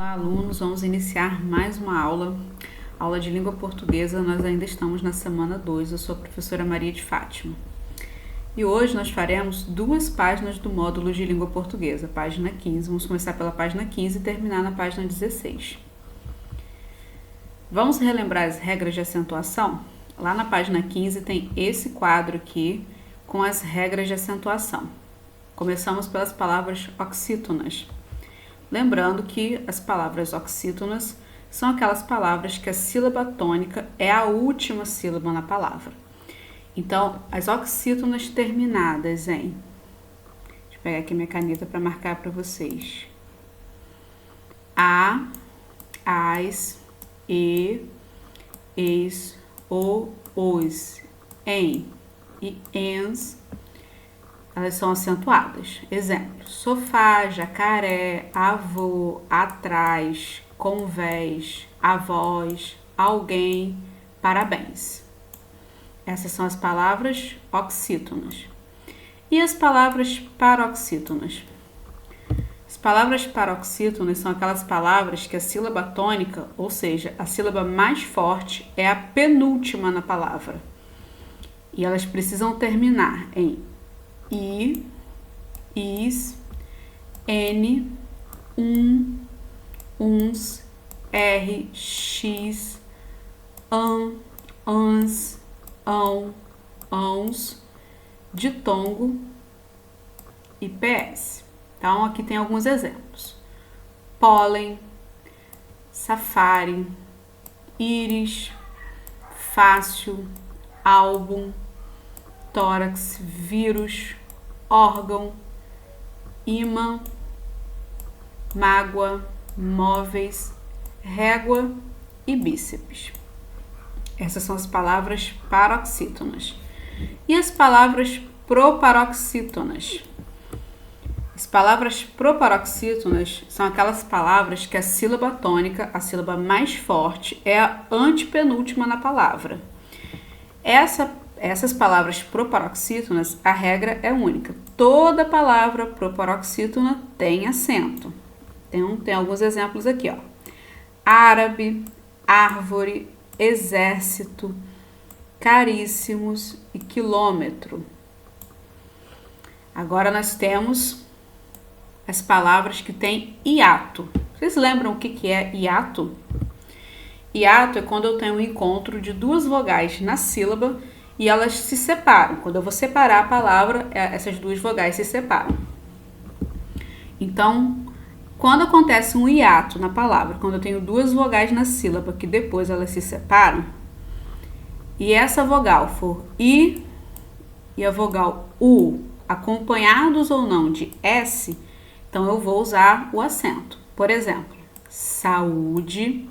Olá, alunos! Vamos iniciar mais uma aula de língua portuguesa. Nós ainda estamos na semana 2. Eu sou a professora Maria de Fátima. E hoje nós faremos 2 páginas do módulo de língua portuguesa, página 15. Vamos começar pela página 15 e terminar na página 16. Vamos relembrar as regras de acentuação? Lá na página 15 tem esse quadro aqui com as regras de acentuação. Começamos pelas palavras oxítonas. Lembrando que as palavras oxítonas são aquelas palavras que a sílaba tônica é a última sílaba na palavra. Então, as oxítonas terminadas em... Deixa eu pegar aqui minha caneta para marcar para vocês. A, as, e, es, o, os, em e ens, elas são acentuadas. Exemplo: sofá, jacaré, avô, atrás, convés, avós, alguém, parabéns. Essas são as palavras oxítonas. E as palavras paroxítonas? As palavras paroxítonas são aquelas palavras que a sílaba tônica, ou seja, a sílaba mais forte, é a penúltima na palavra. E elas precisam terminar em I, is, n, uns, r, x, ans, ãos, ditongo e ps. Então, aqui tem alguns exemplos: pólen, safari, íris, fácil, álbum, tórax, vírus, órgão, ímã, mágoa, móveis, régua e bíceps. Essas são as palavras paroxítonas. E as palavras proparoxítonas? As palavras proparoxítonas são aquelas palavras que a sílaba tônica, a sílaba mais forte, é a antepenúltima na palavra. Essas palavras proparoxítonas, a regra é única. Toda palavra proparoxítona tem acento. Tem alguns exemplos aqui, ó. Árabe, árvore, exército, caríssimos e quilômetro. Agora nós temos as palavras que têm hiato. Vocês lembram o que é hiato? Hiato é quando eu tenho um encontro de 2 vogais na sílaba e elas se separam. Quando eu vou separar a palavra, essas 2 vogais se separam. Então, quando acontece um hiato na palavra, quando eu tenho 2 vogais na sílaba que depois elas se separam, e essa vogal for I e a vogal U acompanhados ou não de S, então eu vou usar o acento. Por exemplo, saúde,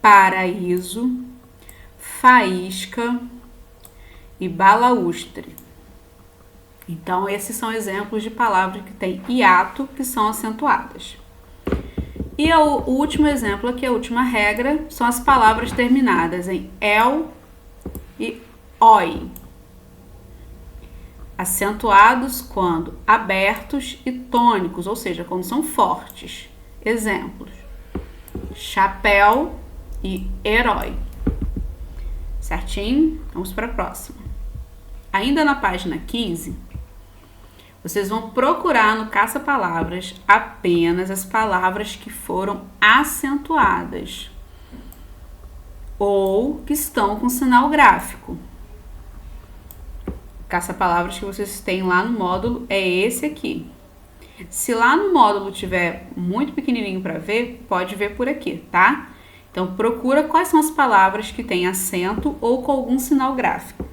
paraíso, faísca e balaústre. Então, esses são exemplos de palavras que têm hiato, que são acentuadas. E o último exemplo aqui, a última regra, são as palavras terminadas em el e oi. Acentuados quando abertos e tônicos, ou seja, quando são fortes. Exemplos: chapéu e herói. Certinho? Vamos para a próxima. Ainda na página 15, vocês vão procurar no caça-palavras apenas as palavras que foram acentuadas ou que estão com sinal gráfico. O caça-palavras que vocês têm lá no módulo é esse aqui. Se lá no módulo tiver muito pequenininho para ver, pode ver por aqui, tá? Então, procura quais são as palavras que têm acento ou com algum sinal gráfico.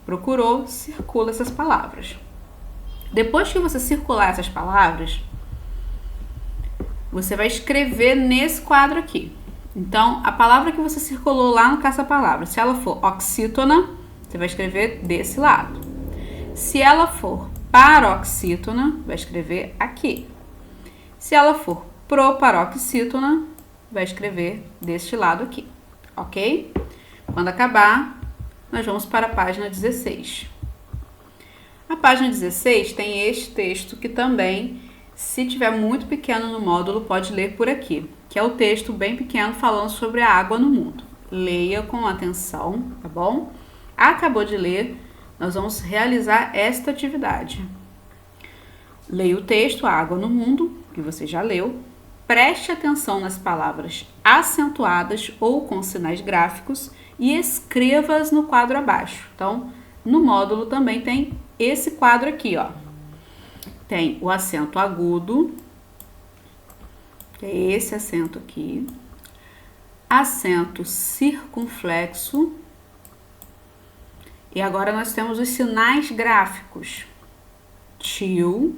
Procurou, circula essas palavras. Depois que você circular essas palavras, você vai escrever nesse quadro aqui. Então, a palavra que você circulou lá no caça-palavras, se ela for oxítona, você vai escrever desse lado. Se ela for paroxítona, vai escrever aqui. Se ela for proparoxítona, vai escrever deste lado aqui, ok? Quando acabar, nós vamos para a página 16. A página 16 tem este texto que também, se tiver muito pequeno no módulo, pode ler por aqui, que é o texto bem pequeno falando sobre a água no mundo. Leia com atenção, tá bom? Acabou de ler, nós vamos realizar esta atividade. Leia o texto, a água no mundo, que você já leu. Preste atenção nas palavras acentuadas ou com sinais gráficos e escreva-as no quadro abaixo. Então, no módulo também tem esse quadro aqui, ó. Tem o acento agudo, que é esse acento aqui. Acento circunflexo. E agora nós temos os sinais gráficos. Til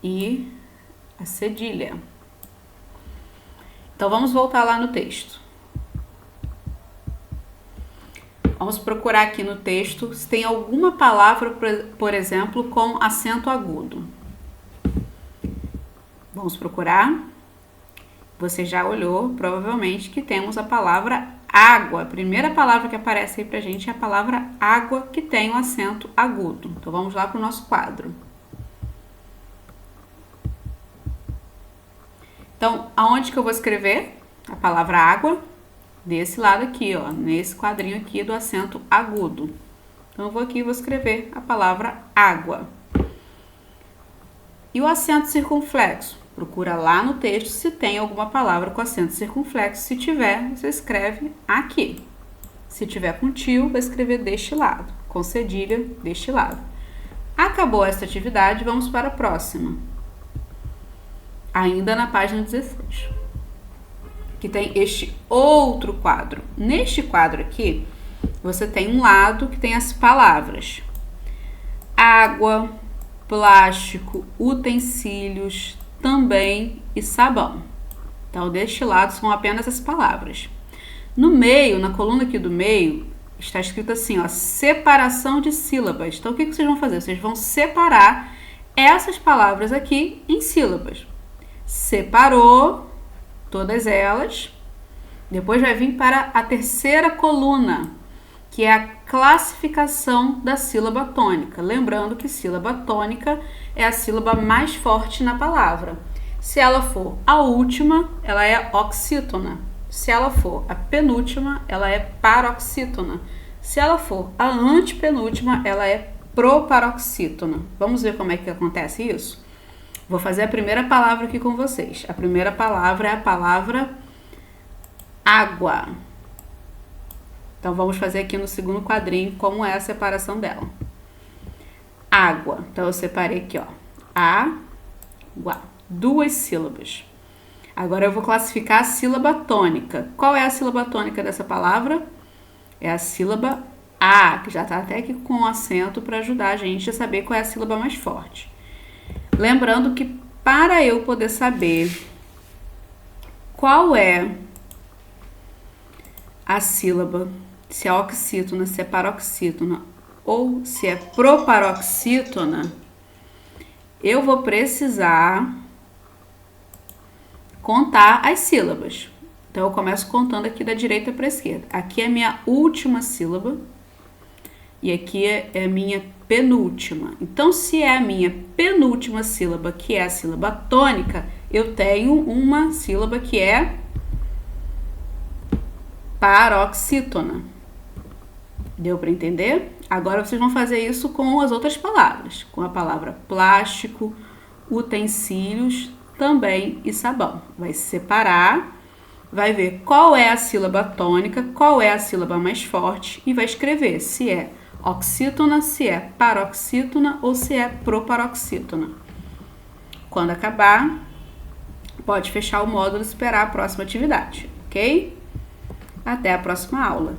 e a cedilha. Então, vamos voltar lá no texto. Vamos procurar aqui no texto se tem alguma palavra, por exemplo, com acento agudo. Vamos procurar. Você já olhou, provavelmente, que temos a palavra água. A primeira palavra que aparece aí pra gente é a palavra água, que tem o acento agudo. Então, vamos lá para o nosso quadro. Então, aonde que eu vou escrever a palavra água? Desse lado aqui, ó, nesse quadrinho aqui do acento agudo. Então, eu vou aqui e vou escrever a palavra água. E o acento circunflexo? Procura lá no texto se tem alguma palavra com acento circunflexo. Se tiver, você escreve aqui. Se tiver com til, vai escrever deste lado. Com cedilha, deste lado. Acabou esta atividade, vamos para a próxima. Ainda na página 16. Que tem este outro quadro. Neste quadro aqui, você tem um lado que tem as palavras água, plástico, utensílios, também e sabão. Então, deste lado são apenas as palavras. No meio, na coluna aqui do meio, está escrito assim, ó, separação de sílabas. Então, o que vocês vão fazer? Vocês vão separar essas palavras aqui em sílabas. Separou todas elas. Depois vai vir para a terceira coluna, que é a classificação da sílaba tônica. Lembrando que sílaba tônica é a sílaba mais forte na palavra. Se ela for a última, ela é oxítona. Se ela for a penúltima, ela é paroxítona. Se ela for a antepenúltima, ela é proparoxítona. Vamos ver como é que acontece isso? Vou fazer a primeira palavra aqui com vocês. A primeira palavra é a palavra água. Então, vamos fazer aqui no segundo quadrinho como é a separação dela. Água. Então, eu separei aqui, ó. Água. 2 sílabas. Agora, eu vou classificar a sílaba tônica. Qual é a sílaba tônica dessa palavra? É a sílaba A, que já está até aqui com acento para ajudar a gente a saber qual é a sílaba mais forte. Lembrando que para eu poder saber qual é a sílaba, se é oxítona, se é paroxítona ou se é proparoxítona, eu vou precisar contar as sílabas. Então, eu começo contando aqui da direita para a esquerda. Aqui é a minha última sílaba e aqui é a minha penúltima. Então, se é a minha penúltima sílaba, que é a sílaba tônica, eu tenho uma sílaba que é paroxítona. Deu para entender? Agora vocês vão fazer isso com as outras palavras, com a palavra plástico, utensílios, também e sabão. Vai separar, vai ver qual é a sílaba tônica, qual é a sílaba mais forte e vai escrever se é oxítona, se é paroxítona ou se é proparoxítona. Quando acabar, pode fechar o módulo e esperar a próxima atividade, ok? Até a próxima aula.